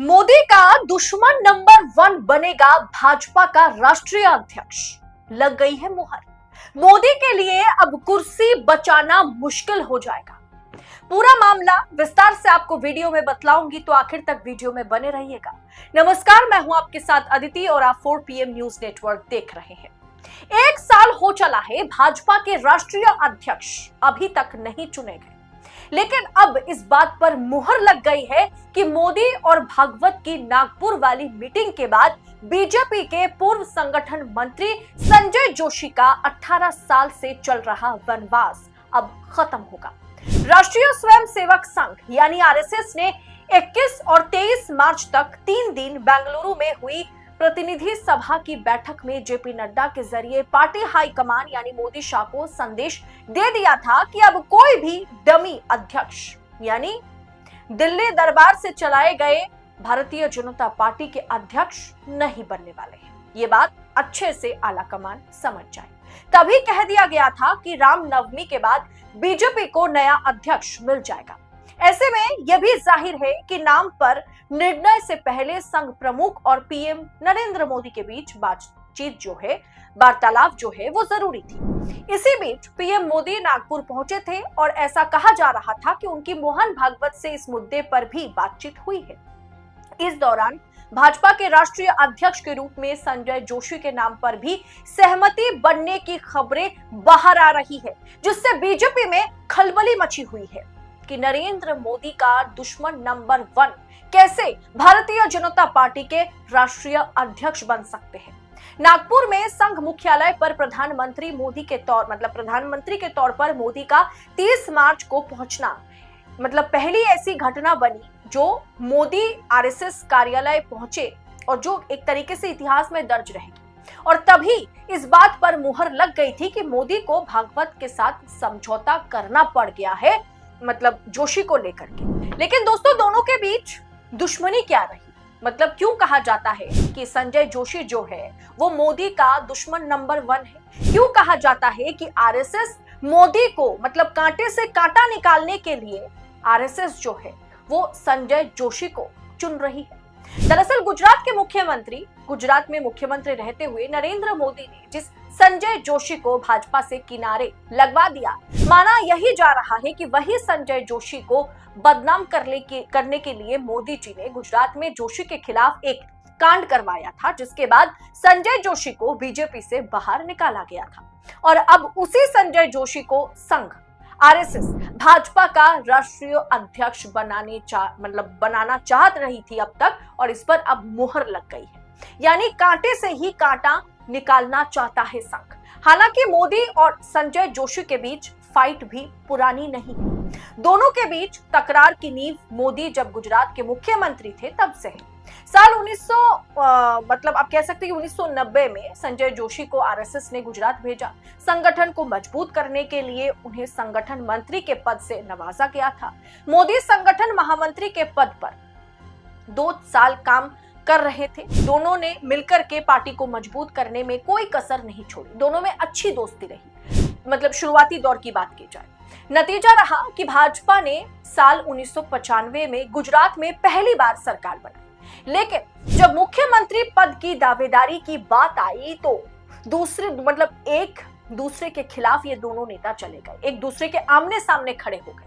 मोदी का दुश्मन नंबर 1 बनेगा भाजपा का राष्ट्रीय अध्यक्ष। लग गई है मुहर। मोदी के लिए अब कुर्सी बचाना मुश्किल हो जाएगा। पूरा मामला विस्तार से आपको वीडियो में बतलाऊंगी, तो आखिर तक वीडियो में बने रहिएगा। नमस्कार, मैं हूं आपके साथ अदिति और आप 4 PM न्यूज नेटवर्क देख रहे हैं। 1 साल हो चला है भाजपा के राष्ट्रीय अध्यक्ष अभी तक नहीं चुने गए, लेकिन अब इस बात पर मुहर लग गई है कि मोदी और भागवत की नागपुर वाली मीटिंग के बाद बीजेपी के पूर्व संगठन मंत्री संजय जोशी का 18 साल से चल रहा वनवास अब खत्म होगा। राष्ट्रीय स्वयंसेवक संघ यानी आरएसएस ने 21 और 23 मार्च तक 3 दिन बेंगलुरु में हुई प्रतिनिधि सभा की बैठक में जेपी नड्डा के जरिए पार्टी हाईकमान यानी मोदी शाह को संदेश दे दिया था कि अब कोई भी डमी अध्यक्ष यानी दिल्ली दरबार से चलाए गए भारतीय जनता पार्टी के अध्यक्ष नहीं बनने वाले हैं। ये बात अच्छे से आला कमान समझ जाए। तभी कह दिया गया था कि रामनवमी के बाद बीजेपी को नया अध्यक्ष मिल जाएगा। ऐसे में यह भी जाहिर है कि नाम पर निर्णय से पहले संघ प्रमुख और पीएम नरेंद्र मोदी के बीच बातचीत जो है, वार्तालाप जो है वो जरूरी थी। इसी बीच पीएम मोदी नागपुर पहुंचे थे और ऐसा कहा जा रहा था कि उनकी मोहन भागवत से इस मुद्दे पर भी बातचीत हुई है। इस दौरान भाजपा के राष्ट्रीय अध्यक्ष के रूप में संजय जोशी के नाम पर भी सहमति बनने की खबरें बाहर आ रही है, जिससे बीजेपी में खलबली मची हुई है कि नरेंद्र मोदी का दुश्मन नंबर 1 कैसे भारतीय जनता पार्टी के राष्ट्रीय अध्यक्ष बन सकते हैं। नागपुर में संघ मुख्यालय पर प्रधानमंत्री के तौर पर मोदी का 30 मार्च को पहुंचना पहली ऐसी घटना बनी जो मोदी आरएसएस कार्यालय पहुंचे और जो एक तरीके से इतिहास में दर्ज रहेगी। और तभी इस बात पर मुहर लग गई थी कि मोदी को भागवत के साथ समझौता करना पड़ गया है, जोशी को लेकर के। लेकिन दोस्तों, दोनों के बीच दुश्मनी क्या रही? क्यों कहा जाता है कि संजय जोशी जो है वो मोदी का दुश्मन नंबर 1 है? क्यों कहा जाता है कि आरएसएस मोदी को कांटे से कांटा निकालने के लिए आरएसएस जो है वो संजय जोशी को चुन रही है? दरअसल गुजरात में मुख्यमंत्री रहते हुए नरेंद्र मोदी ने जिस संजय जोशी को भाजपा से किनारे लगवा दिया, माना यही जा रहा है कि वही संजय जोशी को बदनाम करने के लिए मोदी जी ने गुजरात में जोशी के खिलाफ एक कांड करवाया था, जिसके बाद संजय जोशी को बीजेपी से बाहर निकाला गया था। और अब उसी संजय जोशी को संघ आरएसएस भाजपा का राष्ट्रीय अध्यक्ष बनाना चाहत रही थी अब तक, और इस पर अब मुहर लग गई है। यानी कांटे से ही कांटा निकालना चाहता है संघ। हालांकि मोदी और संजय जोशी के बीच फाइट भी पुरानी नहीं है। दोनों के बीच तकरार की नींव मोदी जब गुजरात के मुख्यमंत्री थे तब से है। साल 1990 में संजय जोशी को आरएसएस ने गुजरात भेजा। संगठन को मजबूत करने के लिए उन्हें संगठन मंत्री के पद से नवाजा गया था। मोदी संगठन महामंत्री के पद पर 2 साल काम कर रहे थे। दोनों ने मिलकर के पार्टी को मजबूत करने में कोई कसर नहीं छोड़ी। दोनों में अच्छी दोस्ती रही, शुरुआती दौर की बात की जाए। नतीजा रहा कि भाजपा ने साल 1995 में गुजरात में पहली बार सरकार बनाई, लेकिन जब मुख्यमंत्री पद की दावेदारी की बात आई तो एक दूसरे के खिलाफ ये दोनों नेता चले गए, एक दूसरे के आमने सामने खड़े हो गए।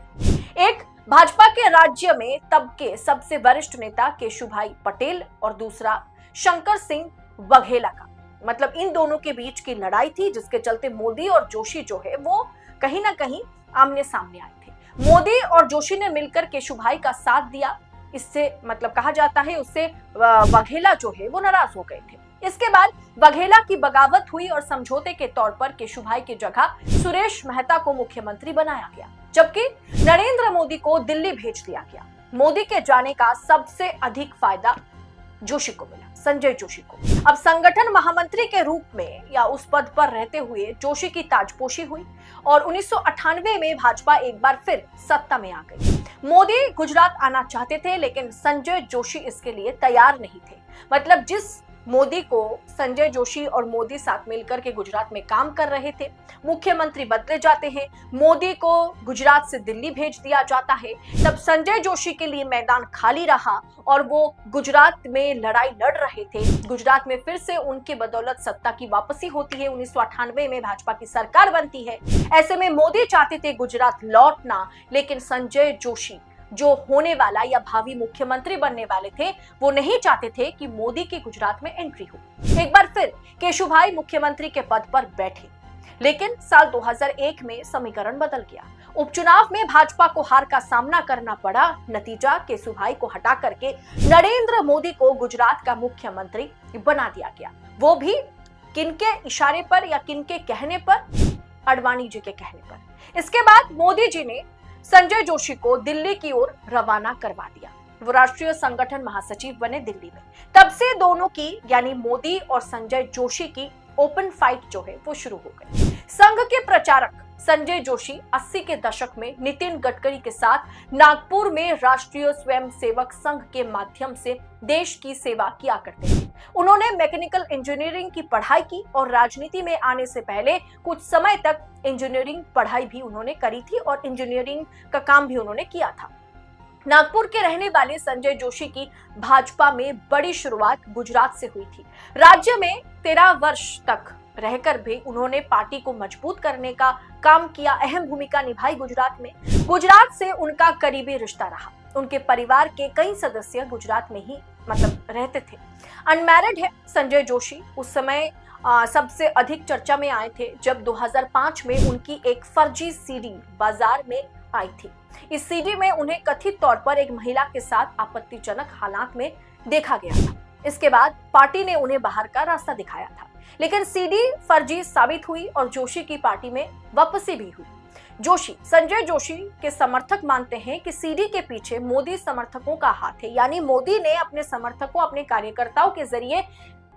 एक भाजपा के राज्य में तब के सबसे वरिष्ठ नेता केशुभाई पटेल और दूसरा शंकर सिंह वघेला का इन दोनों के बीच की लड़ाई थी, जिसके चलते मोदी और जोशी जो है वो कहीं ना कहीं आमने सामने आए थे। मोदी और जोशी ने मिलकर केशुभाई का साथ दिया। इससे कहा जाता है उससे वघेला जो है वो नाराज हो गए थे। इसके बाद वघेला की बगावत हुई और समझौते के तौर पर केशुभाई की जगह सुरेश मेहता को मुख्यमंत्री बनाया गया, जबकि नरेंद्र मोदी को दिल्ली भेज दिया गया। मोदी के जाने का सबसे अधिक फायदा जोशी को मिला, संजय जोशी को। अब संगठन महामंत्री के रूप में या उस पद पर रहते हुए जोशी की ताजपोशी हुई और 1998 में भाजपा एक बार फिर सत्ता में आ गई। मोदी गुजरात आना चाहते थे, लेकिन संजय जोशी इसके लिए तैयार नहीं थे। जिस मोदी को संजय जोशी और मोदी साथ मिलकर के गुजरात में काम कर रहे थे। मुख्यमंत्री बदले जाते हैं, मोदी को गुजरात से दिल्ली भेज दिया जाता है। तब संजय जोशी के लिए मैदान खाली रहा और वो गुजरात में लड़ाई लड़ रहे थे। गुजरात में फिर से उनकी बदौलत सत्ता की वापसी होती है। 1998 में भाजपा की सरकार बनती है। ऐसे में मोदी चाहते थे गुजरात लौटना, लेकिन संजय जोशी जो होने वाला या भावी मुख्यमंत्री बनने वाले थे, वो नहीं चाहते थे कि मोदी की गुजरात में एंट्री हो। एक बार फिर केशुभाई मुख्यमंत्री के पद पर बैठे, लेकिन साल 2001 में समीकरण बदल गया। उपचुनाव में भाजपा को हार का सामना करना पड़ा। नतीजा, केशुभाई को हटा करके नरेंद्र मोदी को गुजरात का मुख्यमंत्री बना दिया गया। वो भी किनके इशारे पर या किनके कहने पर? आडवाणी जी के कहने पर। इसके बाद मोदी जी ने संजय जोशी को दिल्ली की ओर रवाना करवा दिया। वो राष्ट्रीय संगठन महासचिव बने दिल्ली में। तब से दोनों की यानी मोदी और संजय जोशी की ओपन फाइट जो है वो शुरू हो गई। संघ के प्रचारक संजय जोशी 80 के दशक में नितिन गडकरी के साथ नागपुर में राष्ट्रीय स्वयंसेवक संघ के माध्यम से देश की सेवा किया करते थे। उन्होंने मैकेनिकल इंजीनियरिंग की पढ़ाई की और राजनीति में आने से पहले कुछ समय तक इंजीनियरिंग पढ़ाई भी उन्होंने करी थी और इंजीनियरिंग का काम भी उन्होंने किया था। नागपुर के रहने वाले संजय जोशी की भाजपा में बड़ी शुरुआत गुजरात से हुई थी। राज्य में 13 वर्ष तक रहकर भी उन्होंने पार्टी को मजबूत करने का काम किया, अहम भूमिका निभाई गुजरात में। गुजरात से उनका करीबी रिश्ता रहा। उनके परिवार के कई सदस्य गुजरात में ही रहते थे। अनमैरिड है संजय जोशी। उस समय सबसे अधिक चर्चा में आए थे जब 2005 में उनकी एक फर्जी सीडी बाजार में आई थी। इस सीडी में उन्हें कथित तौर पर एक महिला के साथ आपत्तिजनक हालात में देखा गया था। इसके बाद पार्टी ने उन्हें बाहर का रास्ता दिखाया था, लेकिन सीडी फर्जी साबित हुई और जोशी की पार्टी में वापसी भी हुई। जोशी संजय जोशी के समर्थक मानते हैं कि सीडी के पीछे मोदी समर्थकों का हाथ है, यानी मोदी ने अपने समर्थकों, अपने कार्यकर्ताओं के जरिए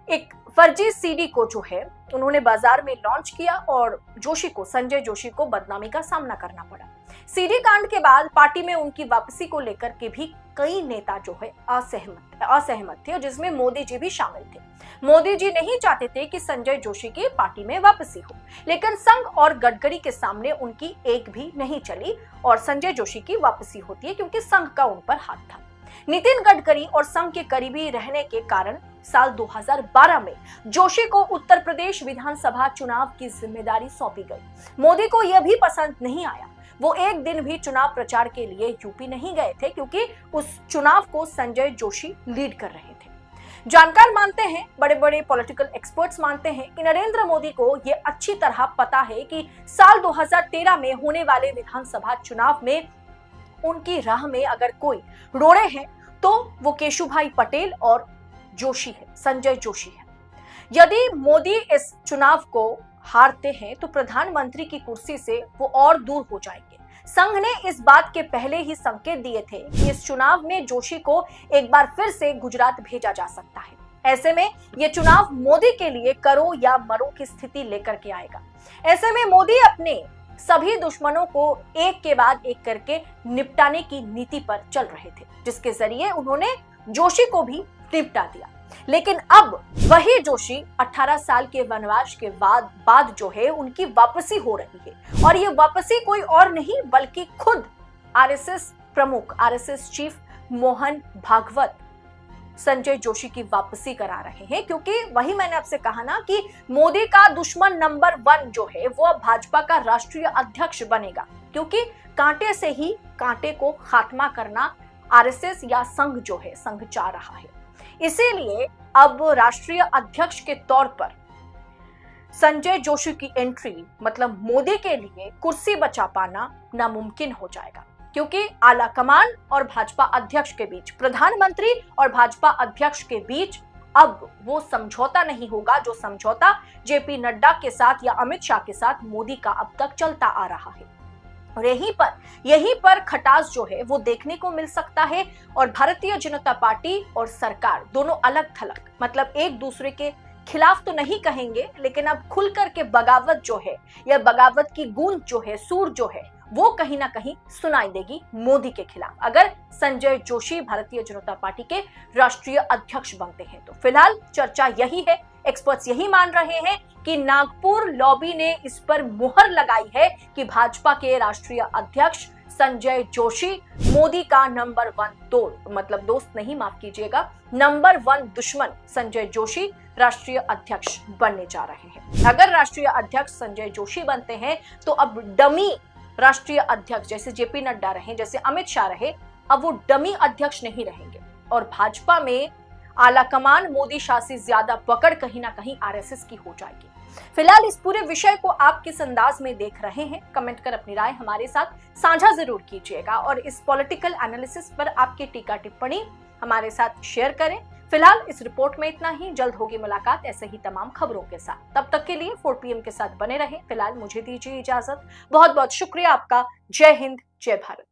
एक फर्जी सीडी को जो है उन्होंने बाजार में लॉन्च किया और संजय जोशी को बदनामी का सामना करना पड़ा। सीडी कांड के बाद पार्टी में उनकी वापसी को लेकर के भी कई नेता जो है असहमत थे, जिसमें मोदी जी भी शामिल थे। मोदी जी नहीं चाहते थे कि संजय जोशी की पार्टी में वापसी हो, लेकिन संघ और गडकरी के सामने उनकी एक भी नहीं चली और संजय जोशी की वापसी होती है, क्योंकि संघ का उन पर हाथ था। नितिन गडकरी और संघ के करीबी रहने के कारण साल 2012 में जोशी को उत्तर प्रदेश विधानसभा चुनाव की जिम्मेदारी सौंपी गई। मोदी को यह भी पसंद नहीं आया। वो एक दिन भी चुनाव प्रचार के लिए यूपी नहीं गए थे, क्योंकि उस चुनाव को संजय जोशी लीड कर रहे थे। जानकार मानते हैं, बड़े बड़े पॉलिटिकल एक्सपर्ट्स मानते हैं कि नरेंद्र मोदी को यह अच्छी तरह पता है कि साल 2013 में होने वाले विधानसभा चुनाव में उनकी राह में अगर कोई रोड़े हैं तो वो केशुभाई पटेल और जोशी है, संजय जोशी है। यदि मोदी इस चुनाव को हारते हैं तो प्रधानमंत्री की कुर्सी से वो और दूर हो जाएंगे। संघ ने इस बात के पहले ही संकेत दिए थे कि इस चुनाव में जोशी को एक बार फिर से गुजरात भेजा जा सकता है। ऐसे में ये चुनाव मोदी के लिए करो या मरो की स्थिति लेकर के आएगा। ऐसे में मोदी अपने सभी दुश्मनों को एक के बाद एक करके निपटाने की नीति पर चल रहे थे, जिसके जरिए उन्होंने जोशी को भी निपटा दिया। लेकिन अब वही जोशी 18 साल के वनवास के बाद जो है उनकी वापसी हो रही है, और ये वापसी कोई और नहीं बल्कि खुद आरएसएस प्रमुख, आरएसएस चीफ मोहन भागवत संजय जोशी की वापसी करा रहे हैं। क्योंकि वही मैंने आपसे कहा ना कि मोदी का दुश्मन नंबर 1 जो है वो अब भाजपा का राष्ट्रीय अध्यक्ष बनेगा, क्योंकि कांटे से ही कांटे को खात्मा करना आरएसएस या संघ जो है संघ चाह रहा है। इसीलिए अब राष्ट्रीय अध्यक्ष के तौर पर संजय जोशी की एंट्री मतलब मोदी के लिए कुर्सी बचा पाना नामुमकिन हो जाएगा, क्योंकि आला कमान और भाजपा अध्यक्ष के बीच, प्रधानमंत्री और भाजपा अध्यक्ष के बीच अब वो समझौता नहीं होगा जो समझौता जेपी नड्डा के साथ या अमित शाह के साथ मोदी का अब तक चलता आ रहा है। और यहीं पर खटास जो है वो देखने को मिल सकता है। और भारतीय जनता पार्टी और सरकार दोनों अलग थलग मतलब एक दूसरे के खिलाफ तो नहीं कहेंगे, लेकिन अब खुल करके बगावत जो है या बगावत की गूंज जो है, सूर जो है वो कहीं ना कहीं सुनाई देगी मोदी के खिलाफ, अगर संजय जोशी भारतीय जनता पार्टी के राष्ट्रीय अध्यक्ष बनते हैं तो। फिलहाल चर्चा यही है, एक्सपर्ट्स यही मान रहे हैं कि नागपुर लॉबी ने इस पर मुहर लगाई है कि भाजपा के राष्ट्रीय अध्यक्ष संजय जोशी मोदी का नंबर 1 दोस्त नहीं, माफ कीजिएगा, नंबर 1 दुश्मन संजय जोशी राष्ट्रीय अध्यक्ष बनने जा रहे हैं। अगर राष्ट्रीय अध्यक्ष संजय जोशी बनते हैं तो अब डमी राष्ट्रीय अध्यक्ष जैसे जेपी नड्डा रहे, जैसे अमित शाह रहे, अब वो डमी अध्यक्ष नहीं रहेंगे और भाजपा में आलाकमान मोदी शाह से ज्यादा पकड़ कहीं ना कहीं आरएसएस की हो जाएगी। फिलहाल इस पूरे विषय को आप किस अंदाज में देख रहे हैं, कमेंट कर अपनी राय हमारे साथ साझा जरूर कीजिएगा और इस पॉलिटिकल एनालिसिस पर आपकी टीका टिप्पणी हमारे साथ शेयर करें। फिलहाल इस रिपोर्ट में इतना ही, जल्द होगी मुलाकात ऐसे ही तमाम खबरों के साथ। तब तक के लिए 4 PM के साथ बने रहें। फिलहाल मुझे दीजिए इजाजत। बहुत बहुत शुक्रिया आपका। जय हिंद, जय भारत।